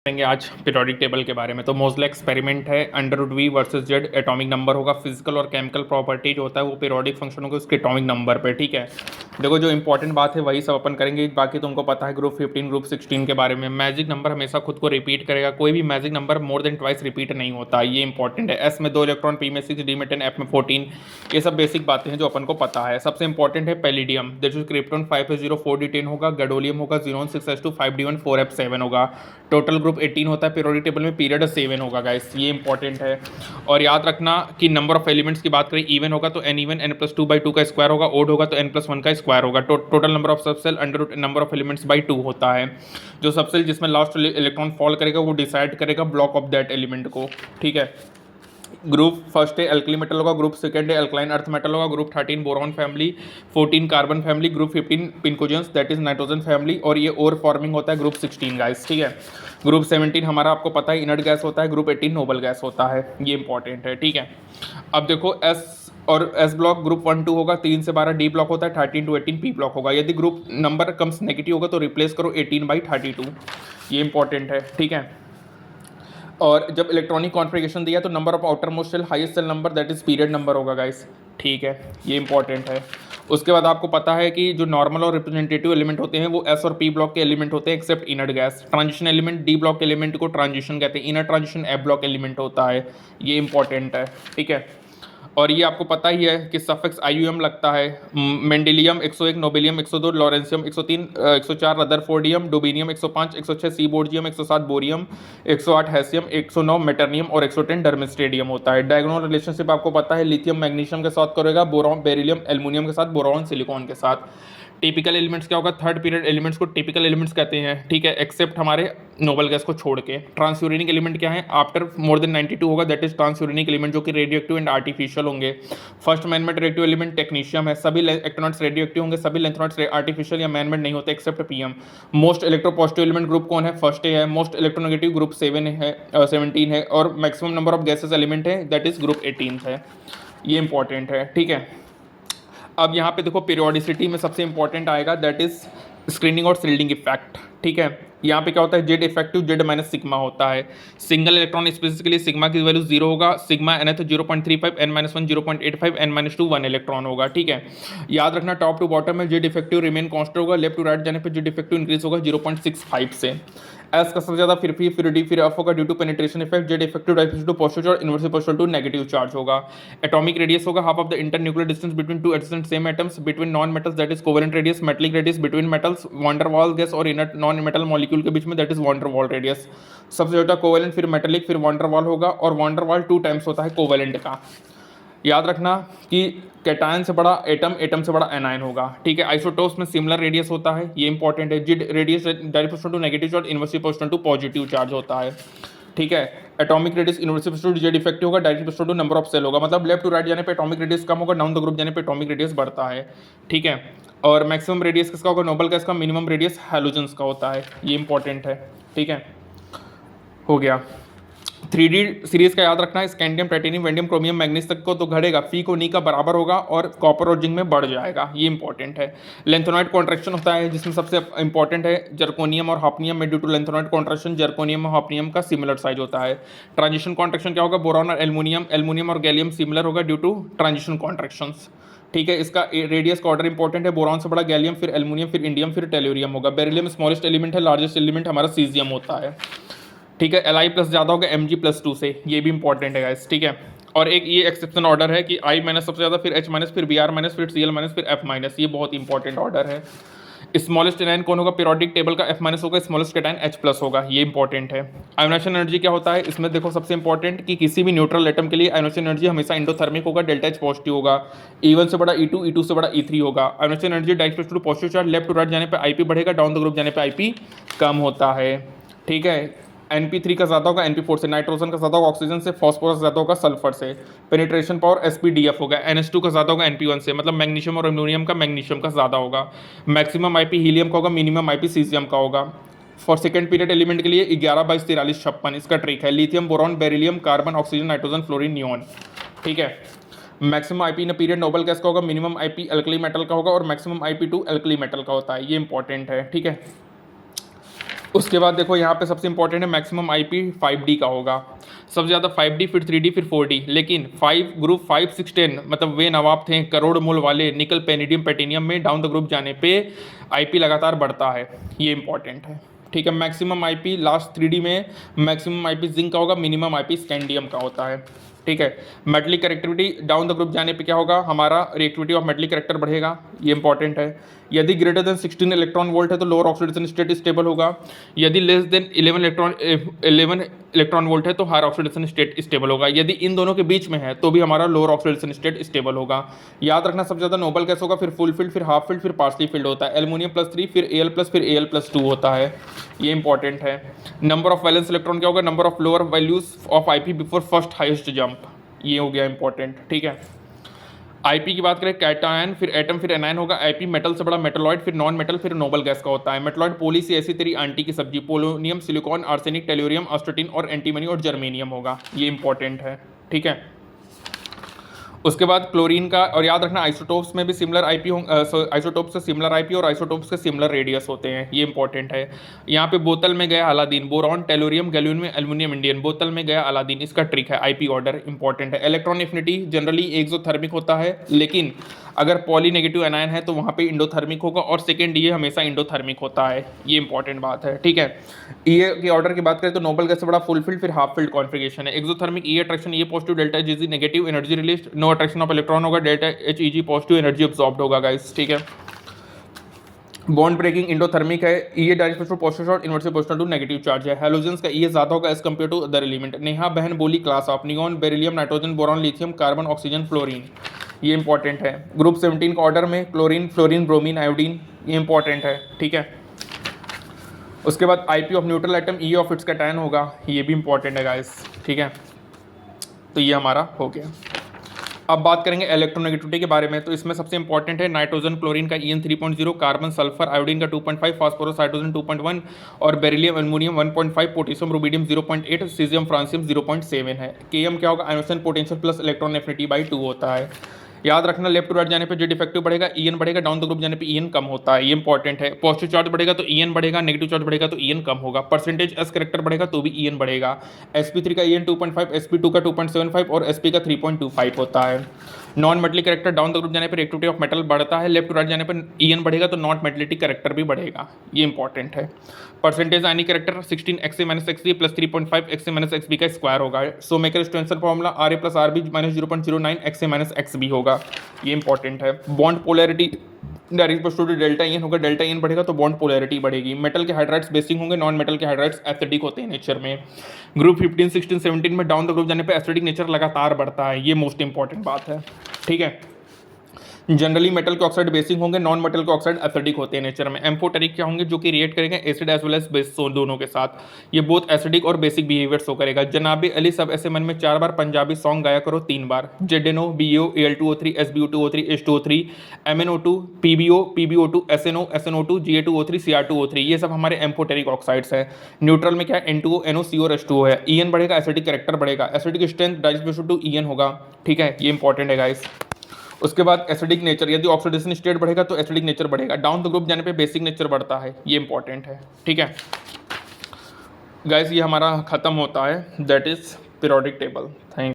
करेंगे आज periodic table के बारे में। तो मोज़ले एक्सपेरिमेंट है, under root V versus Z atomic number होगा, फिजिकल और केमिकल प्रॉपर्टी जो होता है वो पीरियोडिक फंक्शन होगा उसके एटॉमिक नंबर पे। ठीक है, देखो जो इंपॉर्टेंट बात है वही सब अपन करेंगे, बाकी तुमको पता है ग्रुप 15 ग्रुप 16 के बारे में। मैजिक नंबर हमेशा खुद को रिपीट करेगा, कोई भी magic number more than twice repeat नहीं होता, ये इंपॉर्टेंट है। एस में 2 इलेक्ट्रॉन, पी में 6, डी में 10, एफ में 14, ये सब बेसिक बातें हैं जो अपन को पता है। सबसे इंपॉर्टेंट है पैलिडियम, देखो क्रिप्टॉन 5s0 4d10 होगा, गैडोलियम होगा, ज़ीरोन 6s2 5d1 4f7 होगा। टोटल ग्रुप 18 होता है, पीरियोडिक टेबल में पीरियड 7 होगा गाइस, ये इंपॉर्टेंट है। और याद रखना कि नंबर ऑफ एलिमेंट्स की बात करें, इवन होगा तो n इवन n+2/2 का स्क्वायर होगा, ओड होगा तो n+1 का स्क्वायर होगा। Total number of subshell under root number of elements by 2 होता है। जो सबसेल जिसमें लास्ट इलेक्ट्रॉन फॉल करेगा वो डिसाइड करेगा ब्लॉक ऑफ दैट एलिमेंट को। ठीक है, ग्रुप फर्स्ट है एल्कली मेटल होगा, ग्रुप सेकंड है अल्कलाइन अर्थ मेटल होगा, group 13 boron family, 14 carbon family, group 15 pnictogens that is nitrogen family, और ये और फॉर्मिंग होता है ग्रुप 16 गाइस। ठीक है, ग्रुप 17 हमारा आपको पता है इनर्ट गैस होता है, ग्रुप 18 नोबल गैस होता है, ये इंपॉर्टेंट है। ठीक है, अब देखो एस और एस ब्लॉक ग्रुप 1 2 होगा, 3 से 12 डी ब्लॉक होता है, 13 to 18 पी ब्लॉक होगा। यदि ग्रुप नंबर कम्स नेगेटिव होगा तो रिप्लेस करो 18/32, ये इंपॉर्टेंट है। ठीक है, और जब इलेक्ट्रॉनिक कॉन्फ़िगरेशन दिया तो number of outermost shell highest shell number that is period number होगा गाइस। ठीक है, ये इंपॉर्टेंट है। उसके बाद आपको पता है कि जो नॉर्मल और रिप्रेजेंटेटिव एलिमेंट होते हैं वो एस और पी ब्लॉक के एलिमेंट होते हैं except inert gas. Transition element D block के एलिमेंट को ट्रांजिशन कहते हैं, inner transition F block element होता है, ये इंपॉर्टेंट है। ठीक है, और ये आपको पता ही है कि सफिक्स आईयूएम लगता है। Mendelevium 101, nobelium 102, lawrencium 103, 104 rutherfordium, dubnium 105, 106 seaborgium, 107 bohrium, 108 hassium, 109 meitnerium और 110 डर्मिस्टेडियम होता है। डायगोनल रिलेशनशिप आपको पता है, लिथियम मैग्नीशियम के साथ करेगा, बोरॉन बेरिलियम एल्युमिनियम के साथ, बोरॉन सिलिकॉन के साथ। टिपिकल एलिमेंट्स क्या होगा, थर्ड पीरियड एलिमेंट्स को टिपिकल एलिमेंट्स कहते हैं। ठीक है, एक्सेप्ट हमारे नोबल गैस को छोड़ के। ट्रांसयूरेनिक एलिमेंट क्या है, आफ्टर मोर देन 92 होगा दैट इज ट्रांसयूरेनिक एलिमेंट जो कि रेडियो एक्टिव एंड आर्टिफिशियल होंगे। First manmade radio element technetium है, सभी इलेक्ट्रॉन्स रेडियो एक्टिव होंगे, सभी इलेक्ट्रॉन्स आर्टिफिशियल या मैनमेड नहीं होते except PM. Most electropositive element group कौन है, फर्स्ट है। मोस्ट इलेक्ट्रोनेगेटिव ग्रुप 17 है, और maximum number of gases element है दैट इज ग्रुप 18 है, ये इंपॉर्टेंट है। ठीक है, अब यहाँ पे देखो पीरियोडिसिटी में सबसे इंपॉर्टेंट आएगा दैट इज स्क्रीनिंग और शिल्डिंग इफेक्ट। ठीक है, यहाँ पे क्या होता है, Z effective Z minus sigma होता है। सिंगल इलेक्ट्रॉन स्पीसीज के लिए सिग्मा की वैल्यू 0 होगा, सिग्मा एन है तो 0.35, N minus 1 0.85, N minus 2 1 electron होगा। ठीक है, याद रखना टॉप टू बॉटम में जेड इफेक्टिव रिमेन कॉन्स्टेंट होगा, लेफ्ट टू राइट जाने पर जेड इफेक्टिव इंक्रीज होगा 0.65 से। एस का सबसे ज्यादा फिर डी फिर एफ होगा due to penetration effect, Z effective diversity to positive charge, inverse proportional to negative charge होगा। एटॉमिक रेडियस होगा half of the internuclear distance between two adjacent same atoms, between non metals that is covalent radius, metallic radius between metals, van der Waals gas और inner non metal molecule के बीच में that is one der वाल radius. सबसे छोटा covalent फिर metallic फिर वान der वाल होगा, और वान डर वाल 2 टाइम्स होता है कोवेलेंट का। याद रखना कि कैटायन से बड़ा एटम, एटम से बड़ा एनायन होगा। ठीक है, आइसोटोप्स में सिमिलर रेडियस होता है, ये इंपॉर्टेंट है। Z radius direct proportional to negative charge, inversely proportional to positive charge होता है। ठीक है, atomic radius inversely proportional to Z effective होगा, direct proportional to number of shell होगा, मतलब लेफ्ट टू राइट जाने पे एटॉमिक रेडियस कम होगा, डाउन द ग्रुप जाने पे एटॉमिक रेडियस बढ़ता है। ठीक है, और मैक्सिमम रेडियस किसका होगा, नोबल गैस का, मिनिमम रेडियस हैलोजेंस का होता है, ये इंपॉर्टेंट है। ठीक है, हो गया। 3D सीरीज का याद रखना है, स्कैंडियम टाइटेनियम वैंडियम क्रोमियम मैग्नीज तक को तो घटेगा, फी को नी का बराबर होगा, और कॉपर और जिंक में बढ़ जाएगा, ये इंपॉर्टेंट है। लेंथोनाइड कॉन्ट्रैक्शन होता है जिसमें सबसे इंपॉर्टेंट है जर्कोनियम और हाफनियम में, ड्यू टू लेंथोनाइड कॉन्ट्रैक्शन जर्कोनियम और हाफनियम का सिमिलर साइज होता है। ट्रांजिशन कॉन्ट्रैक्शन क्या होगा, बोरॉन और एल्युमिनियम, एल्युमिनियम और गैलियम सिमिलर होगा ड्यू टू ट्रांजिशन कॉन्ट्रैक्शंस। ठीक है, इसका रेडियस का ऑर्डर इंपॉर्टेंट है, बोरॉन से बड़ा गैलियम फिर एल्युमिनियम फिर इंडियम फिर टेल्यूरियम होगा। बेरिलियम स्मॉलेस्ट एलिमेंट है, लार्जेस्ट एलिमेंट हमारा सीजियम होता है। ठीक है, Li प्लस ज़्यादा होगा Mg+2 से, ये भी इंपॉर्टेंट है गाइस। ठीक है, और एक ये एक्सेप्शन ऑर्डर है कि I माइनस सबसे ज़्यादा फिर H माइनस फिर Br माइनस फिर Cl माइनस फिर F माइनस, ये बहुत इंपॉर्टेंट ऑर्डर है। स्मॉलेस्ट एनायन कौन होगा, पीरियोडिक टेबल का F माइनस होगा, स्मॉलेस्ट कैटायन H+ होगा, ये इंपॉर्टेंट है। आयोनाइजेशन एनर्जी क्या होता है, इसमें देखो सबसे इंपॉर्टेंट कि किसी भी न्यूट्रल एटम के लिए आयोनाइजेशन एनर्जी हमेशा इंडोथर्मिक होगा, डेल्टा H पॉजिटिव होगा, E1 से बड़ा E2, E2 से बड़ा E3 होगा। Ionisation energy direct to positive charge, left to right जाने पर IP बढ़ेगा, डाउन द ग्रुप जाने पर IP कम होता है। ठीक है, NP3 का ज़्यादा होगा NP4 से, नाइट्रोजन का ज़्यादा होगा ऑक्सीजन से, फॉस्फोरस ज़्यादा होगा सल्फर से। पेनिट्रेशन पावर SPDF होगा, NH2 का ज़्यादा होगा NP1 से, मतलब मैग्नीशियम और एल्युमिनियम का मैग्नीशियम का ज़्यादा होगा। मैक्सिमम IP हीलियम का होगा, मिनिमम IP सीजियम का होगा। फॉर सेकेंड पीरियड एलिमेंट के लिए 11 22 43 56 इसका ट्रिक है। Lithium boron beryllium carbon oxygen nitrogen fluorine neon. ठीक है, maximum IP in period noble gas का होगा, मिनिमम IP अल्कली मेटल का होगा, और मैक्सिमम IP2 अल्कली मेटल का होता है, ये इंपॉर्टेंट है। ठीक है, उसके बाद देखो यहाँ पे सबसे इंपॉर्टेंट है मैक्सिमम आईपी 5D का होगा, सबसे ज़्यादा 5D, फिर 3D, फिर 4D, लेकिन 5 ग्रुप 5 6 10 मतलब वे नवाब थे करोड़ मूल वाले निकल पेनिडियम पैटिनियम में डाउन द ग्रुप जाने पे आईपी लगातार बढ़ता है, ये इंपॉर्टेंट है। ठीक है, मैक्सिमम आईपी लास्ट 3D में मैक्सिमम आईपी जिंक का होगा, मिनिमम आईपी स्कैंडियम का होता है। ठीक है, मेटलिक करेक्टिविटी डाउन द ग्रुप जाने पे क्या होगा, हमारा रिएक्टिविटी ऑफ मेटलिक करेक्टर बढ़ेगा, ये इंपॉर्टेंट है। यदि ग्रेटर देन 16 इलेक्ट्रॉन वोल्ट है तो लोअर ऑक्सीडेशन स्टेट स्टेबल होगा, यदि लेस देन 11 इलेक्ट्रॉन वोल्ट है तो हायर ऑक्सीडेशन स्टेट स्टेबल होगा, यदि इन दोनों के बीच में है तो भी हमारा लोअर ऑक्सीडेशन स्टेट स्टेबल होगा। याद रखना सबसे ज़्यादा नोबल गैस होगा, फिर फुल फिल्ड, फिर हाफ फिल्ड, फिर पार्सली फिल्ड होता है, एल्युमिनियम +3, फिर Al+, फिर Al+2 होता है, ये इंपॉर्टेंट है। नंबर ऑफ वैलेंस इलेक्ट्रॉन क्या होगा, number of lower values of IP before first highest jump, ये हो गया इंपॉर्टेंट। ठीक है, आईपी की बात करें कैटायन, फिर एटम, फिर एनायन होगा। आईपी मेटल से बड़ा मेटलॉइड, फिर नॉन मेटल, फिर नोबल गैस का होता है। मेटलॉइड पोली से ऐसी तेरी आंटी की सब्जी, पोलोनियम, सिलिकॉन, आर्सेनिक, टेल्यूरियम, ऑस्टेटिन और एंटीमनी और जर्मेनियम होगा, ये इंपॉर्टेंट है। ठीक है, उसके बाद क्लोरीन का, और याद रखना आइसोटोप्स में भी सिमिलर आईपी आइसोटोप्स से सिमिलर आईपी और आइसोटोप्स के सिमिलर रेडियस होते हैं, ये इंपॉर्टेंट है। यहाँ पे बोतल में गया Aladdin, boron, tellurium, gallium, aluminium, Indian, बोतल में गया अलादीन, इसका ट्रिक है, आईपी ऑर्डर इंपॉर्टेंट है। इलेक्ट्रॉन एफिनिटी जनरली एक्सोथर्मिक होता है, लेकिन अगर पॉली नेगेटिव एनायन है तो वहाँ पे इंडोथर्मिक होगा, और सेकेंड ये हमेशा इंडोथर्मिक होता है, ये इंपॉर्टेंट बात है। ठीक है, ये के ऑर्डर की बात करें तो नोबल गैस से बड़ा फुल फील्ड, फिर हाफ फील्ड कॉन्फिगरेशन है। एक्सोथर्मिक ई अट्रैक्शन, ये positive, delta G negative, energy release, no attraction of electron होगा, delta Heg positive, energy absorbed होगा गाइस। ठीक है, बॉन्ड ब्रेकिंग इंडोथर्मिक है, ये direct positive short, inverse position to negative charge है। Halogens का ये ज्यादा होगा as compare to other element. Neha बहन बोली class of neon, beryllium, nitrogen, boron, lithium, carbon, oxygen, fluorine, ये इंपॉर्टेंट है। ग्रुप 17 का ऑर्डर में क्लोरीन, फ्लोरीन, ब्रोमीन, आयोडीन, ये इंपॉर्टेंट है। ठीक है, उसके बाद IP of neutral atom, E of its cation होगा, ये भी इंपॉर्टेंट है गाइस। ठीक है, तो ये हमारा हो गया। अब बात करेंगे इलेक्ट्रोनेगेटिविटी के बारे में, तो इसमें सबसे इंपॉर्टेंट है नाइट्रोजन क्लोरीन का EN 3.0, कार्बन सल्फर आयोडीन का 2.5, फास्फोरस हाइड्रोजन 2.1 और beryllium aluminium 1.5, potassium rubidium 0.8, caesium francium 0.7 है। Km क्या होगा, ionisation potential plus electron affinity by 2 होता है। याद रखना लेफ्ट टू राइट जाने पे जेड इफेक्टिव बढ़ेगा, EN बढ़ेगा, डाउन द ग्रुप जाने पे EN कम होता है, ये इंपॉर्टेंट है। पॉजिटिव चार्ज बढ़ेगा तो EN बढ़ेगा, नेगेटिव चार्ज बढ़ेगा तो EN कम होगा। परसेंटेज एस करेक्टर बढ़ेगा तो भी EN बढ़ेगा। sp3 का EN 2.5, sp2 का 2.75 और sp का 3.25 होता है। Non metallic character down the group जाने पर रिएक्टिविटी ऑफ मेटल बढ़ता है, लेफ्ट टू राइट जाने पर EN बढ़ेगा तो नॉट मेटलिटिक करेक्टर भी बढ़ेगा, ये इंपॉर्टेंट है। परसेंटेज आयनिक करेक्टर 16 XA-XB प्लस 3.5 XA-XB का स्क्वायर होगा। So maker Stevenson formula RA plus RB minus 0.09 XA-XB होगा, ये इंपॉर्टेंट है। Bond polarity direct to delta EN होगा, डेल्टा EN बढ़ेगा तो बॉन्ड पोलैरिटी बढ़ेगी। मेटल के हाइड्राइड्स बेसिक होंगे, नॉन मेटल के हाइड्राइड्स एसिडिक होते हैं नेचर में। ग्रुप 15, 16, 17 में डाउन द ग्रुप जाने पे एसिडिक नेचर लगातार बढ़ता है, ये मोस्ट इंपॉर्टेंट बात है। ठीक है, जनरली मेटल के ऑक्साइड बेसिक होंगे, नॉन मेटल के ऑक्साइड एसिडिक होते हैं नेचर में। एम्फोटेरिक क्या होंगे, जो कि रिएक्ट करेंगे acid as well as base दोनों के साथ, ये बोथ एसिडिक और बेसिक बिहेवियर शो करेगा। जनाबे अली सब ऐसे मन में 4 बार पंजाबी सॉन्ग गाया करो 3 बार। ZNO, BeO, Al2O3, SbO2O3, H2O3, MnO2, PbO, PbO2, SnO, SnO2, Ga2O3, Cr2O3, ये सब हमारे एम्फोटेरिक ऑक्साइड्स हैं। न्यूट्रल में क्या है, N2O, NO, CO और H2O है। EN बढ़ेगा, एसिडिक कैरेक्टर बढ़ेगा, acidic strength digest to EN होगा। ठीक है, ये इंपॉर्टेंट है गाइस। उसके बाद एसिडिक नेचर, यदि ऑक्सीडेशन स्टेट बढ़ेगा तो एसिडिक नेचर बढ़ेगा, डाउन द ग्रुप जाने पे बेसिक नेचर बढ़ता है, ये इंपॉर्टेंट है। ठीक है गाइस, ये हमारा खत्म होता है, that is periodic table. Thank